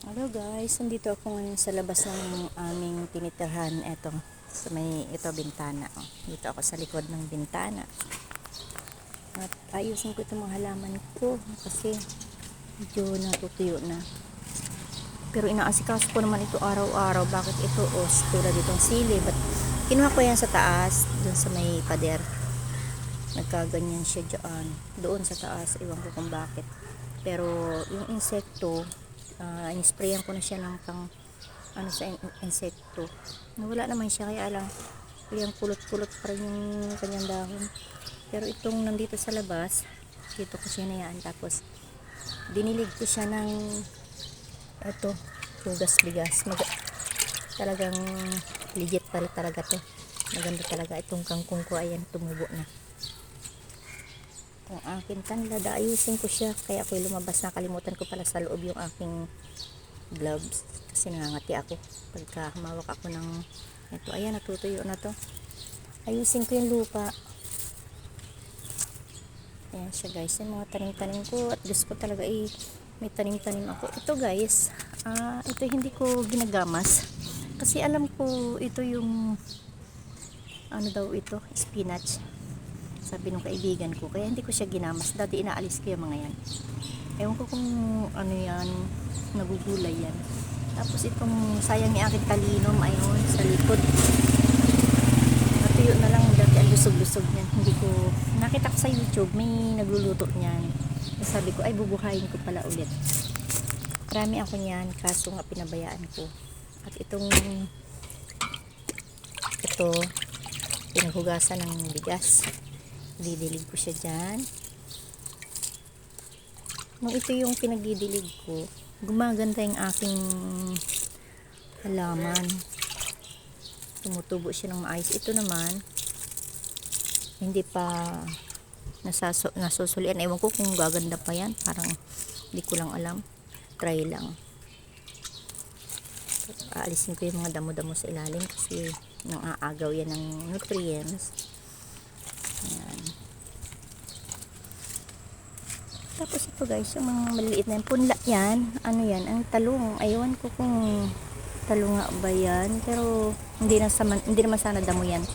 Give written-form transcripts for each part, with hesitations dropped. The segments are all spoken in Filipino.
Hello guys, nandito ako ngayon sa labas ng aming tinitirhan. Ito bintana. Oh. Dito ako sa likod ng bintana. At ayusin ko itong mga halaman ko kasi medyo natutuyo na. Pero inaasikaso ko naman ito araw-araw. Bakit ito? Tulad itong sili. But kinuha ko yan sa taas, dun sa may pader. Nagkaganyan siya dyan. Doon sa taas, iwan ko kung bakit. Pero yung insekto, in-sprayan ko na siya ng sa insekto. Nawala naman siya, kaya lang yung kulot-kulot pa rin yung kanyang dahon. Pero itong nandito sa labas, dito ko siya nayaan. Tapos dinilig ko siya ng hugas bigas. Talagang legit talaga to. Maganda talaga itong kangkong ko. Ayan, tumubo na. Ang aking tanlad, ayusin ko siya, kaya ako'y lumabas. Nakalimutan ko pala sa loob yung aking gloves kasi nangangati ako pagka humawak ako ng ito. Ayan, natutuyo na to. Ayusin ko yung lupa. Ayan siya guys, yung mga tanim-tanim ko, at gusto ko talaga may tanim-tanim ako. Ito guys, ito hindi ko ginagamas kasi alam ko ito yung ito, spinach, sabi nung kaibigan ko, kaya hindi ko siya ginamas. Dati inaalis ko yung mga yan. Ewan ko kung ano yan, nagugulay yan. Tapos itong sayang ni aking talinom, ayun, sa likod. Natuyo na lang, dati ang lusog-lusog niyan. Hindi ko, nakita ko sa YouTube, may nagluluto niyan. Sabi ko, ay bubuhayin ko pala ulit. Marami ako niyan, kaso nga pinabayaan ko. At ito, pinaghugasan ng bigas. Didilig ko siya dyan. Nung ito yung pinagdidilig ko, gumaganda yung aking halaman. Tumutubo siya ng maayos. Ito naman, hindi pa nasusulian. Ewan ko kung gaganda pa yan. Parang hindi ko lang alam. Try lang. Aalisin ko yung mga damo-damo sa ilalim kasi nang aagaw yan ng nutrients. Ayan. Tapos ito guys, yung mga maliliit na yung punla yan. Ano yan? Ang talong. Aywan ko kung talong nga ba yan. Pero hindi naman sana damo yan.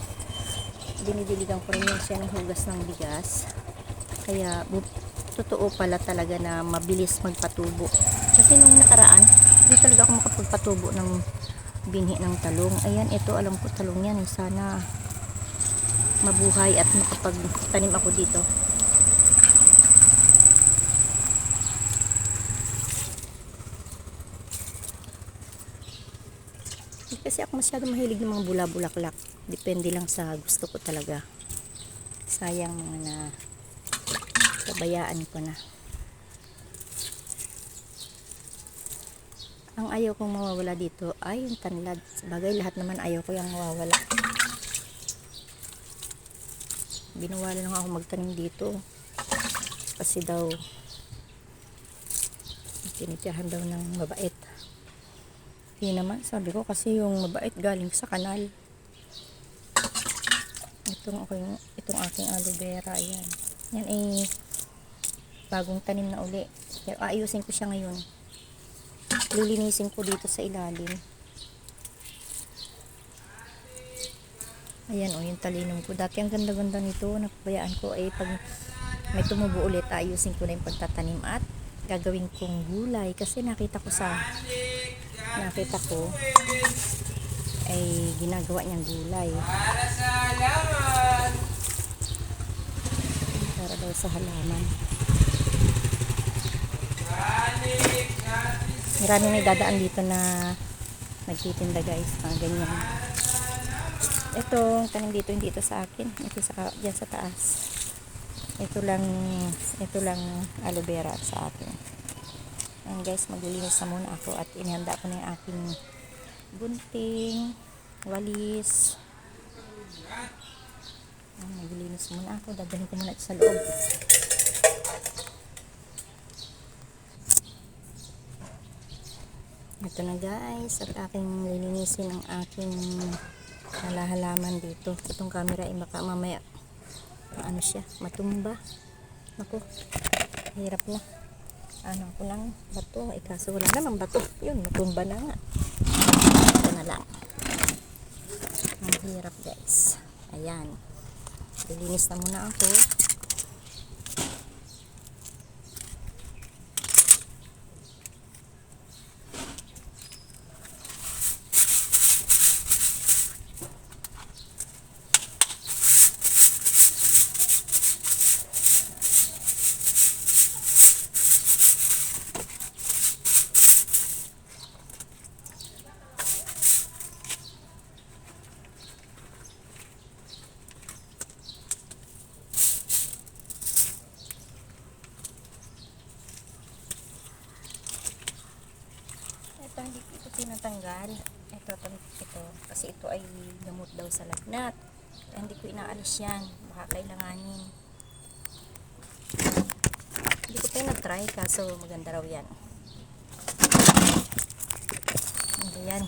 Dinidiligan ko rin yun siya ng hugas ng bigas. Kaya totoo pala talaga na mabilis magpatubo. Kasi nung nakaraan, hindi talaga ako makapagpatubo ng binhi ng talong. Ayan, ito alam ko talong yan. Sana mabuhay at makapagtanim ako dito. Kasi ako masyado mahilig ng mga bula-bulaklak. Depende lang sa gusto ko talaga. Sayang mga na pabayaan ko na. Ang ayaw kong mawawala dito ay yung tanlad. Sabagay, lahat naman ayaw ko yung mawawala. Binuwala lang ako magtanim dito. Kasi daw tinityahan daw ng mabait. Hindi naman, sabi ko kasi yung mabait galing sa kanal. Itong aking aloe vera, ayan. Yan ay bagong tanim na uli. Pero ayusin ko siya ngayon. Lilinisin ko dito sa ilalim. Ayan o, yung talinom ko. Dati ang ganda-ganda nito. Napabayaan ko ay pag may tumubo ulit, ayusin ko na yung pagtatanim at gagawin kong gulay. Kasi nakita ko ay ginagawa niyang gulay para daw sa halaman. Marami na dadaan dito na nagtitinda guys, ganyan. Ito tanim dito, hindi ito sa akin, ito dyan sa taas. Ito lang aloe vera sa akin. Ayan guys, maglilinis na muna ako at inihanda ko na yung aking gunting, walis. Maglilinis muna ako, dadalhin ko muna ito sa loob. Ito na guys, at aking lilinisin ang aking halaman dito. Itong camera ay baka mamaya matumba. Ako, hirap na. ano ko ng bato. Kaso wala naman bato. Yun, matumba na nga. Ito na lang. Ang hirap guys. Ayan. Lilinis na muna ako. Ito hindi ko ito tinatanggal. Ito kasi ito ay gamot daw sa lagnat. Kaya hindi ko inaalis yan. Baka kailanganin. Hindi ko pa na-try kaso maganda raw yan. Ayan.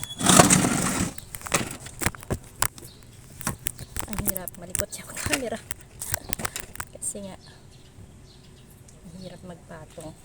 Ang hirap. Malikot siya ang camera. Kasi nga ang hirap magpatong.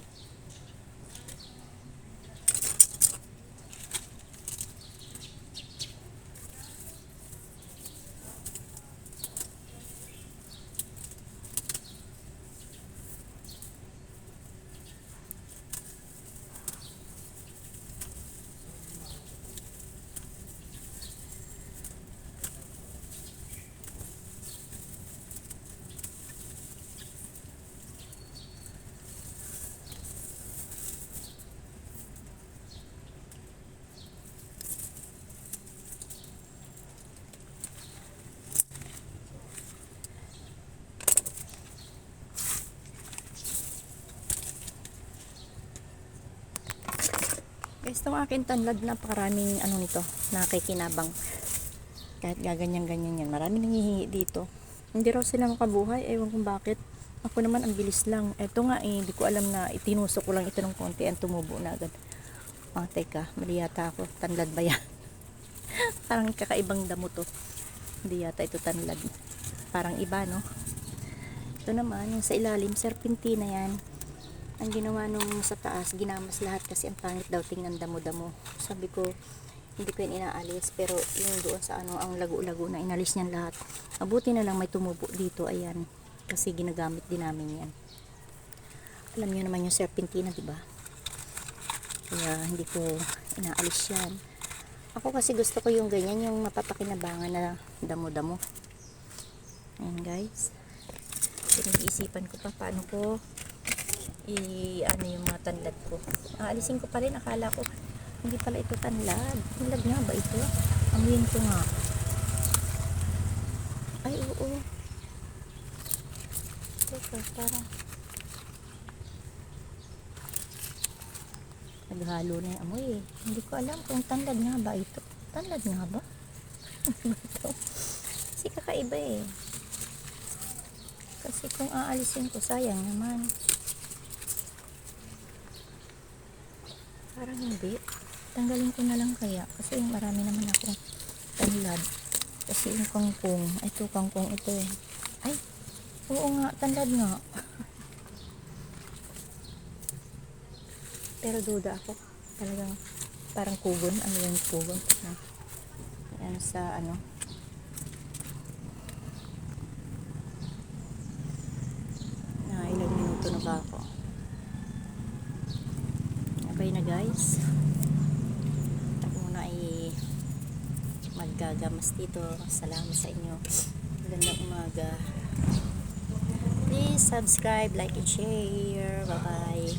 Guys, itong akin tanlad, napakaraming ano nito, nakikinabang. Kahit gaganyan-ganyan yan. Maraming nangihingi dito. Hindi raw sila makabuhay. Ewan kung bakit. Ako naman, ang bilis lang. Eto nga hindi ko alam na itinusok ko lang ito ng konti. Ang tumubo na agad. Teka, mali yata ako. Tanlad ba yan? Parang kakaibang damo to. Hindi yata ito tanlad. Parang iba, no? Ito naman, yung sa ilalim, serpentina yan. Ang ginawa nung sa taas, ginamas lahat kasi ang pangit daw tingnan damo-damo. Sabi ko, hindi ko yun inaalis, pero yung doon sa ano, ang lago-lago na inalis niyan lahat. Mabuti na lang may tumubo dito, ayan. Kasi ginagamit din namin yan. Alam niyo naman yung serpentina, di ba? Kaya hindi ko inaalis yan. Ako kasi gusto ko yung ganyan, yung mapapakinabangan na damo-damo. Ayan guys. Pinag-iisipan ko pa paano ko ano yung mga tanlad ko. Aalisin ko pa rin, akala ko hindi pala ito tanlad. Tanlad nga ba ito? Amuyin ko nga. Ay, oo. Teka, parang naghalo na yung amoy eh. Hindi ko alam kung tanlad nga ba ito. Tanlad nga ba? Ito. Kasi kakaiba eh. Kasi kung aalisin ko, sayang naman. Parang hindi. Tanggalin ko na lang kaya. Kasi marami naman akong tanlad. Kasi yung kangkong. Ito, kangkong ito eh. Ay, oo nga, tanlad nga. Pero duda ako. Talagang parang kugon. Ano yung kugon? Yan sa ano. Ilang minuto na ba ako? Okay na guys. Ako muna ay maggagamas dito. Salamat sa inyo. Magandang umaga. Please subscribe, like, and share. Bye bye.